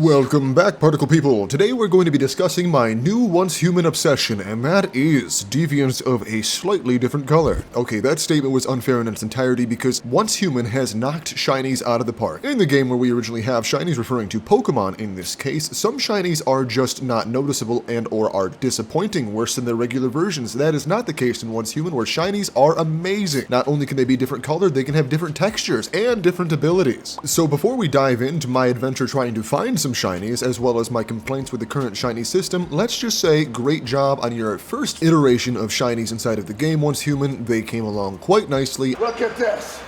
Welcome back, Particle People. Today we're going to be discussing my new once human obsession, and that is deviants of a slightly different color. Okay, that statement was unfair in its entirety because once human has knocked shinies out of the park. In the game where we originally have shinies referring to Pokemon in this case, some shinies are just not noticeable and or are disappointing worse than their regular versions. That is not the case in once human, where shinies are amazing. Not only can they be different colored, they can have different textures and different abilities. So before we dive into my adventure trying to find some shinies, as well as my complaints with the current shiny system, let's just say great job on your first iteration of shinies inside of the game. Once human, they came along quite nicely. Look at this!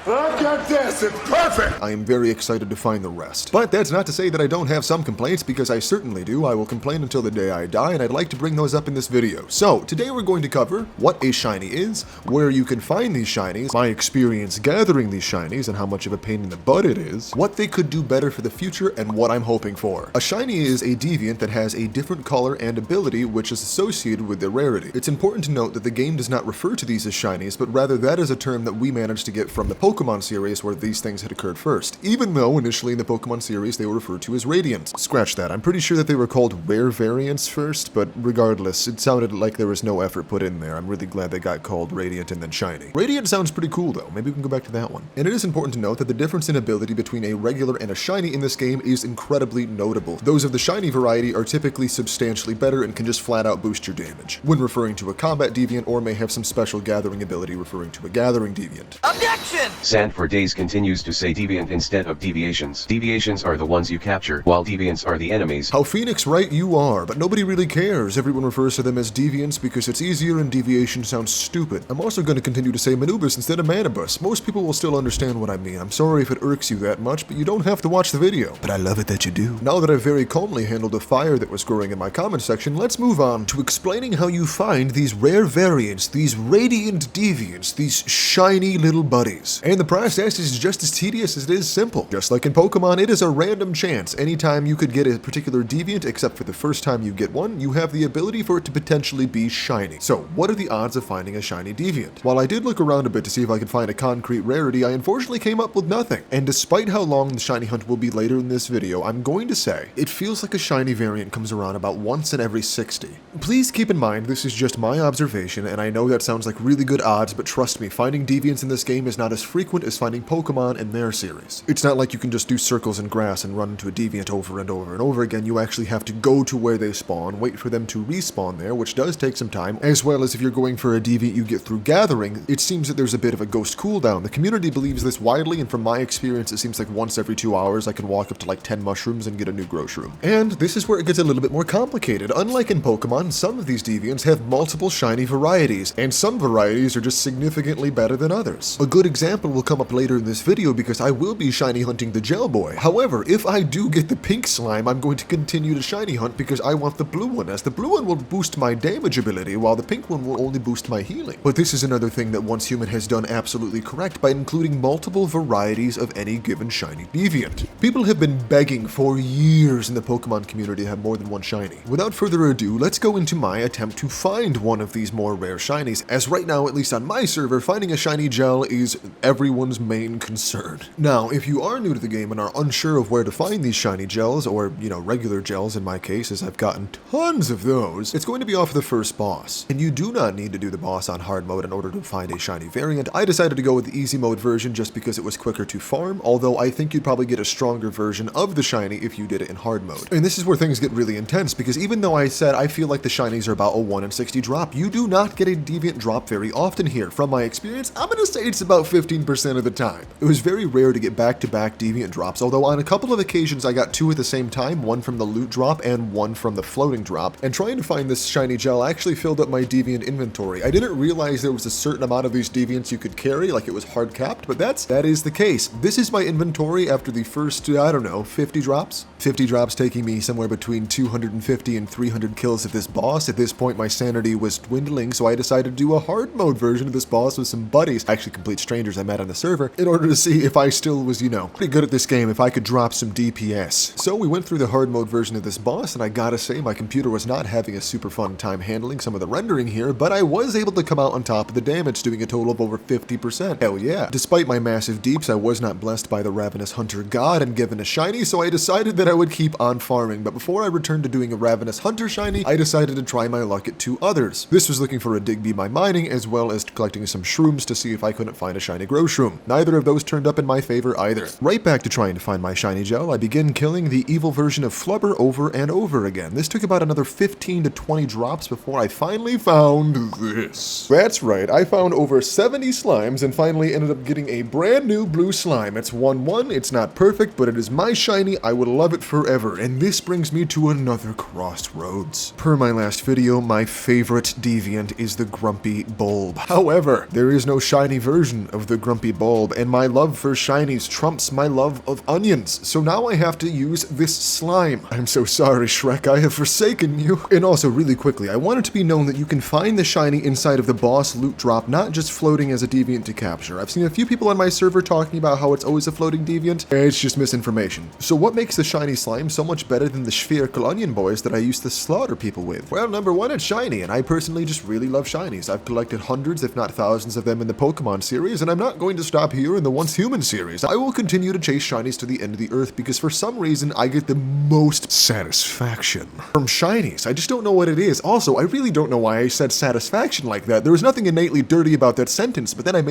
Look at this, it's perfect! I am very excited to find the rest. But that's not to say that I don't have some complaints, because I certainly do. I will complain until the day I die, and I'd like to bring those up in this video. So, today we're going to cover what a shiny is, where you can find these shinies, my experience gathering these shinies, and how much of a pain in the butt it is, what they could do better for the future, and what I'm hoping for. A shiny is a deviant that has a different color and ability which is associated with their rarity. It's important to note that the game does not refer to these as shinies, but rather that is a term that we managed to get from the Pokemon series where these things had occurred first, even though initially in the Pokemon series they were referred to as Radiants. Scratch that, I'm pretty sure that they were called Rare Variants first, but regardless, it sounded like there was no effort put in there. I'm really glad they got called Radiant and then Shiny. Radiant sounds pretty cool though, maybe we can go back to that one. And it is important to note that the difference in ability between a regular and a Shiny in this game is incredibly notable. Those of the Shiny variety are typically substantially better and can just flat out boost your damage, when referring to a Combat Deviant, or may have some special gathering ability referring to a Gathering Deviant. Objection! Sand for days continues to say deviant instead of deviations. Deviations are the ones you capture, while deviants are the enemies. How Phoenix right you are, but nobody really cares. Everyone refers to them as deviants because it's easier and deviation sounds stupid. I'm also going to continue to say Manubus instead of Manibus. Most people will still understand what I mean. I'm sorry if it irks you that much, but you don't have to watch the video. But I love it that you do. Now that I've very calmly handled a fire that was growing in my comment section, let's move on to explaining how you find these rare variants, these radiant deviants, these shiny little buddies. And the process is just as tedious as it is simple. Just like in Pokemon, it is a random chance. Anytime you could get a particular deviant, except for the first time you get one, you have the ability for it to potentially be shiny. So, what are the odds of finding a shiny deviant? While I did look around a bit to see if I could find a concrete rarity, I unfortunately came up with nothing. And despite how long the shiny hunt will be later in this video, I'm going to say, it feels like a shiny variant comes around about once in every 60. Please keep in mind, this is just my observation, and I know that sounds like really good odds, but trust me, finding deviants in this game is not as frequent as finding Pokemon in their series. It's not like you can just do circles in grass and run into a deviant over and over and over again. You actually have to go to where they spawn, wait for them to respawn there, which does take some time, as well as if you're going for a deviant you get through gathering, it seems that there's a bit of a ghost cooldown. The community believes this widely, and from my experience it seems like once every 2 hours I can walk up to like 10 mushrooms and get a new Groshroom. And this is where it gets a little bit more complicated. Unlike in Pokemon, some of these deviants have multiple shiny varieties, and some varieties are just significantly better than others. A good example will come up later in this video because I will be shiny hunting the Gel Boy. However, if I do get the pink slime, I'm going to continue to shiny hunt because I want the blue one, as the blue one will boost my damage ability while the pink one will only boost my healing. But this is another thing that Once Human has done absolutely correct by including multiple varieties of any given shiny deviant. People have been begging for years in the Pokemon community to have more than one shiny. Without further ado, let's go into my attempt to find one of these more rare shinies, as right now, at least on my server, finding a shiny gel is everyone's main concern. Now, if you are new to the game and are unsure of where to find these shiny gels, or, regular gels in my case, as I've gotten tons of those, it's going to be off the first boss. And you do not need to do the boss on hard mode in order to find a shiny variant. I decided to go with the easy mode version just because it was quicker to farm, although I think you'd probably get a stronger version of the shiny if you did it in hard mode. And this is where things get really intense, because even though I said I feel like the shinies are about a 1 in 60 drop, you do not get a deviant drop very often here. From my experience, I'm gonna say it's about 15% of the time. It was very rare to get back-to-back deviant drops, although on a couple of occasions I got 2 at the same time, one from the loot drop and one from the floating drop, and trying to find this shiny gel actually filled up my deviant inventory. I didn't realize there was a certain amount of these deviants you could carry, like it was hard capped, but that is the case. This is my inventory after the first, 50 drops? 50 drops taking me somewhere between 250 and 300 kills of this boss. At this point my sanity was dwindling, so I decided to do a hard mode version of this boss with some buddies, actually complete strangers I met at on the server in order to see if I still was, pretty good at this game, if I could drop some DPS. So we went through the hard mode version of this boss, and I gotta say, my computer was not having a super fun time handling some of the rendering here, but I was able to come out on top of the damage, doing a total of over 50%. Hell yeah. Despite my massive deeps, I was not blessed by the Ravenous Hunter God and given a shiny, so I decided that I would keep on farming. But before I returned to doing a Ravenous Hunter shiny, I decided to try my luck at 2 others. This was looking for a Digby by mining, as well as collecting some shrooms to see if I couldn't find a shiny grow shroom. Neither of those turned up in my favor either. Right back to trying to find my shiny gel, I begin killing the evil version of Flubber over and over again. This took about another 15 to 20 drops before I finally found this. That's right, I found over 70 slimes and finally ended up getting a brand new blue slime. It's 1-1, it's not perfect, but it is my shiny, I would love it forever. And this brings me to another crossroads. Per my last video, my favorite deviant is the Grumpy Bulb. However, there is no shiny version of the Grumpy Bulb, and my love for shinies trumps my love of onions. So now I have to use this slime. I'm so sorry, Shrek, I have forsaken you. And also, really quickly, I want it to be known that you can find the shiny inside of the boss loot drop, not just floating as a deviant to capture. I've seen a few people on my server talking about how it's always a floating deviant. It's just misinformation. So what makes the shiny slime so much better than the spherical onion boys that I used to slaughter people with? Well, number one, it's shiny, and I personally just really love shinies. I've collected hundreds, if not thousands of them in the Pokemon series, and I'm not going to stop here in the Once Human series. I will continue to chase shinies to the end of the earth because for some reason I get the most satisfaction from shinies. I just don't know what it is. Also, I really don't know why I said satisfaction like that. There was nothing innately dirty about that sentence, but then I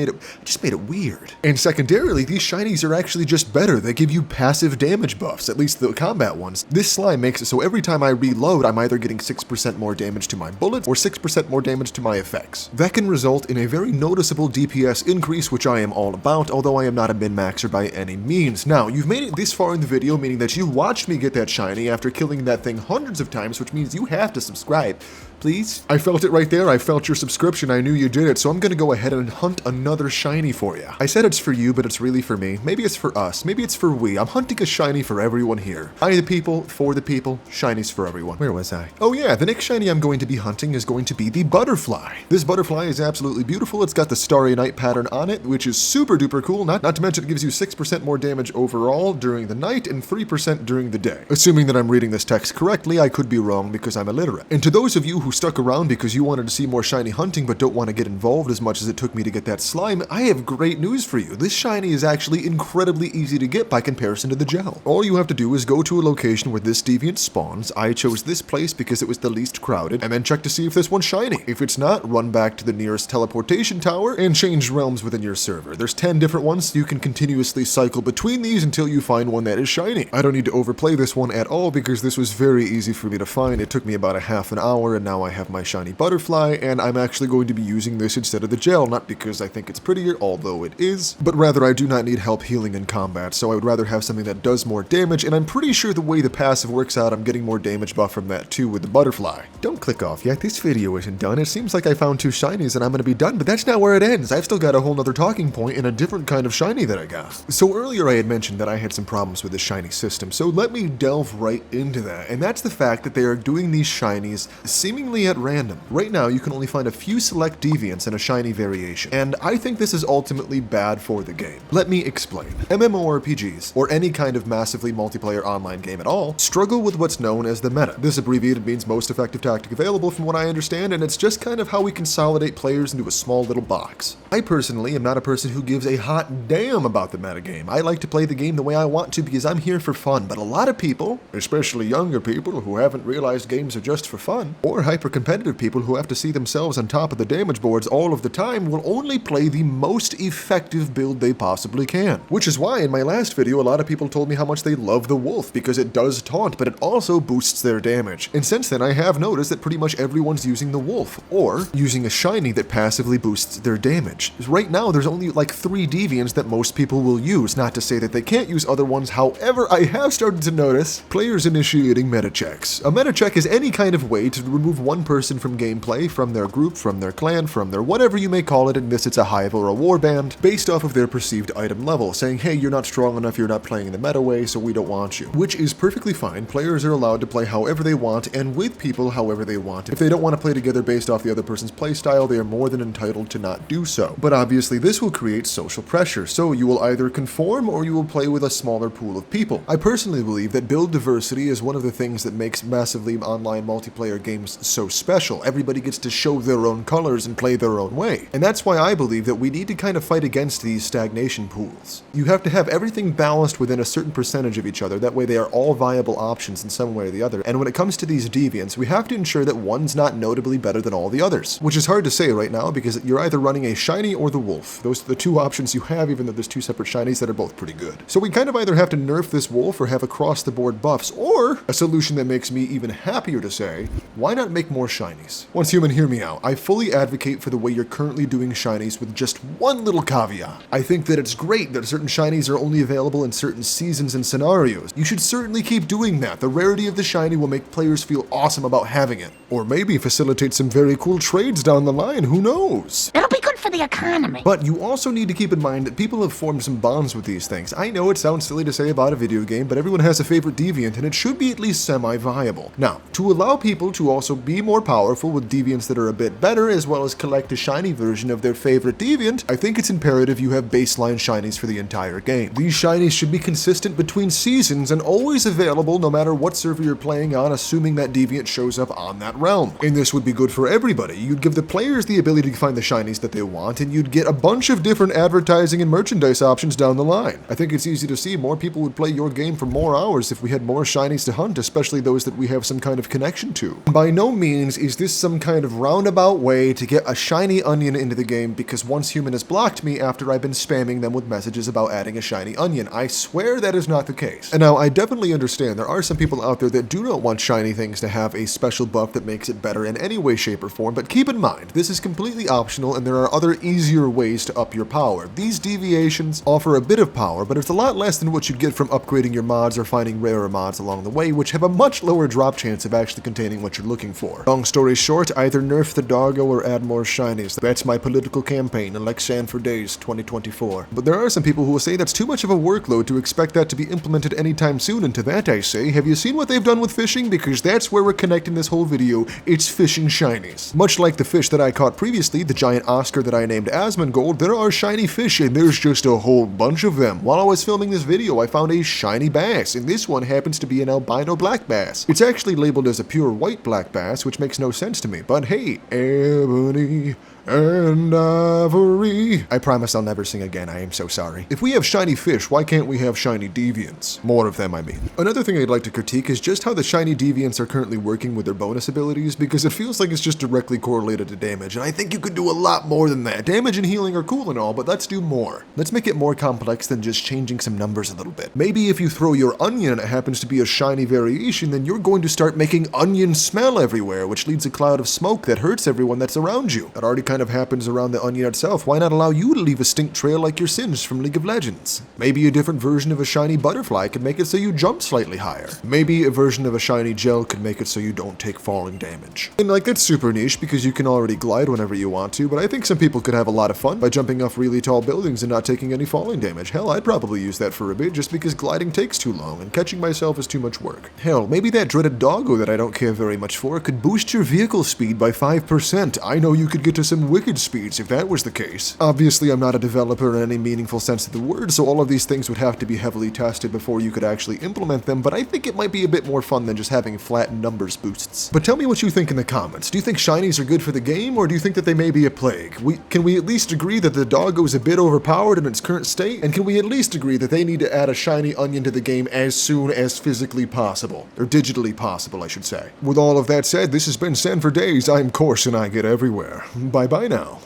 just made it weird. And secondarily, these shinies are actually just better. They give you passive damage buffs, at least the combat ones. This slime makes it so every time I reload, I'm either getting 6% more damage to my bullets or 6% more damage to my effects. That can result in a very noticeable DPS increase, which I am all about, although I am not a min-maxer by any means. Now, you've made it this far in the video, meaning that you watched me get that shiny after killing that thing hundreds of times, which means you have to subscribe. Please? I felt it right there. I felt your subscription. I knew you did it, so I'm gonna go ahead and hunt another shiny for you. I said it's for you, but it's really for me. Maybe it's for us. Maybe it's for we. I'm hunting a shiny for everyone here. By the people, for the people, shinies for everyone. Where was I? Oh yeah, the next shiny I'm going to be hunting is going to be the butterfly. This butterfly is absolutely beautiful. It's got the Starry Night pattern on it, which is super duper cool. Not to mention it gives you 6% more damage overall during the night and 3% during the day. Assuming that I'm reading this text correctly, I could be wrong because I'm illiterate. And to those of you who stuck around because you wanted to see more shiny hunting but don't want to get involved as much as it took me to get that slime, I have great news for you. This shiny is actually incredibly easy to get by comparison to the gel. All you have to do is go to a location where this deviant spawns. I chose this place because it was the least crowded, and then check to see if this one's shiny. If it's not, run back to the nearest teleportation tower and change realms within your server. There's 10 different ones, so you can continuously cycle between these until you find one that is shiny. I don't need to overplay this one at all because this was very easy for me to find. It took me about a half an hour, and now I have my shiny butterfly, and I'm actually going to be using this instead of the gel, not because I think it's prettier, although it is, but rather I do not need help healing in combat, so I would rather have something that does more damage, and I'm pretty sure the way the passive works out, I'm getting more damage buff from that too with the butterfly. Don't click off yet, this video isn't done. It seems like I found 2 shinies and I'm gonna be done, but that's not where it ends. I've still got a whole nother talking point and a different kind of shiny that I got. So earlier I had mentioned that I had some problems with the shiny system, so let me delve right into that, and that's the fact that they are doing these shinies seemingly at random. Right now, you can only find a few select deviants in a shiny variation, and I think this is ultimately bad for the game. Let me explain. MMORPGs, or any kind of massively multiplayer online game at all, struggle with what's known as the meta. This abbreviated means most effective tactic available from what I understand, and it's just kind of how we consolidate players into a small little box. I personally am not a person who gives a hot damn about the metagame. I like to play the game the way I want to because I'm here for fun, but a lot of people, especially younger people who haven't realized games are just for fun, or hyper-competitive people who have to see themselves on top of the damage boards all of the time, will only play the most effective build they possibly can. Which is why in my last video a lot of people told me how much they love the wolf because it does taunt, but it also boosts their damage. And since then I have noticed that pretty much everyone's using the wolf, or using a shiny that passively boosts their damage. Right now there's only like 3 deviants that most people will use, not to say that they can't use other ones. However, I have started to notice players initiating meta checks. A meta check is any kind of way to remove one person from gameplay, from their group, from their clan, from their whatever you may call it, in this it's a hive or a warband, based off of their perceived item level, saying, hey, you're not strong enough, you're not playing in the meta way, so we don't want you. Which is perfectly fine. Players are allowed to play however they want, and with people however they want. If they don't want to play together based off the other person's playstyle, they are more than entitled to not do so. But obviously this will create social pressure, so you will either conform or you will play with a smaller pool of people. I personally believe that build diversity is one of the things that makes massively online multiplayer games so special. Everybody gets to show their own colors and play their own way. And that's why I believe that we need to kind of fight against these stagnation pools. You have to have everything balanced within a certain percentage of each other, that way they are all viable options in some way or the other. And when it comes to these deviants, we have to ensure that one's not notably better than all the others. Which is hard to say right now because you're either running a shiny or the wolf. Those are the two options you have, even though there's two separate shinies that are both pretty good. So we kind of either have to nerf this wolf or have across the board buffs, or a solution that makes me even happier to say, why not make more shinies? Once human, hear me out. I fully advocate for the way you're currently doing shinies with just one little caveat. I think that it's great that certain shinies are only available in certain seasons and scenarios. You should certainly keep doing that. The rarity of the shiny will make players feel awesome about having it. Or maybe facilitate some very cool trades down the line, who knows? It'll be good for the economy. But you also need to keep in mind that people have formed some bonds with these things. I know it sounds silly to say about a video game, but everyone has a favorite deviant and it should be at least semi-viable. Now, to allow people to also be more powerful with deviants that are a bit better, as well as collect a shiny version of their favorite deviant, I think it's imperative you have baseline shinies for the entire game. These shinies should be consistent between seasons and always available no matter what server you're playing on, assuming that deviant shows up on that realm. And this would be good for everybody. You'd give the players the ability to find the shinies that they want, and you'd get a bunch of different advertising and merchandise options down the line. I think it's easy to see more people would play your game for more hours if we had more shinies to hunt, especially those that we have some kind of connection to. By no means is this some kind of roundabout way to get a shiny onion into the game because once human has blocked me after I've been spamming them with messages about adding a shiny onion. I swear that is not the case. And now I definitely understand there are some people out there that do not want shiny things to have a special buff that makes it better in any way, shape, or form, but keep in mind, this is completely optional and there are other easier ways to up your power. These deviations offer a bit of power, but it's a lot less than what you'd get from upgrading your mods or finding rarer mods along the way, which have a much lower drop chance of actually containing what you're looking for. Long story short, either nerf the doggo or add more shinies. That's my political campaign, elect San for days 2024. But there are some people who will say that's too much of a workload to expect that to be implemented anytime soon, and to that I say, have you seen what they've done with fishing? Because that's where we're connecting this whole video. It's fishing shinies. Much like the fish that I caught previously, the giant Oscar that I named Asmongold, there are shiny fish and there's just a whole bunch of them. While I was filming this video, I found a shiny bass, and this one happens to be an albino black bass. It's actually labeled as a pure white black bass, which makes no sense to me, but hey, ebony and ivory. I promise I'll never sing again, I am so sorry. If we have shiny fish, why can't we have shiny deviants? More of them, I mean. Another thing I'd like to critique is just how the shiny deviants are currently working with their bonus abilities, because it feels like it's just directly correlated to damage, and I think you could do a lot more than that. Damage and healing are cool and all, but let's do more. Let's make it more complex than just changing some numbers a little bit. Maybe if you throw your onion and it happens to be a shiny variation, then you're going to start making onion smell everywhere, which leads a cloud of smoke that hurts everyone that's around you. That already kind of happens around the onion itself. Why not allow you to leave a stink trail like your Sins from League of Legends? Maybe a different version of a shiny butterfly could make it so you jump slightly higher. Maybe a version of a shiny gel could make it so you don't take falling damage. And like, it's super niche because you can already glide whenever you want to, but I think some people could have a lot of fun by jumping off really tall buildings and not taking any falling damage. Hell, I'd probably use that for a bit just because gliding takes too long and catching myself is too much work. Hell, maybe that dreaded doggo that I don't care very much for could boost your vehicle speed by 5%. I know you could get to some wicked speeds if that was the case. Obviously, I'm not a developer in any meaningful sense of the word, so all of these things would have to be heavily tested before you could actually implement them, but I think it might be a bit more fun than just having flat numbers boosts. But tell me what you think in the comments. Do you think shinies are good for the game, or do you think that they may be a plague? Can we at least agree that the doggo is a bit overpowered in its current state? And can we at least agree that they need to add a shiny onion to the game as soon as physically possible? Or digitally possible, I should say. With all of that said, this has been San for Days. I'm Course and I get everywhere. Bye-bye now.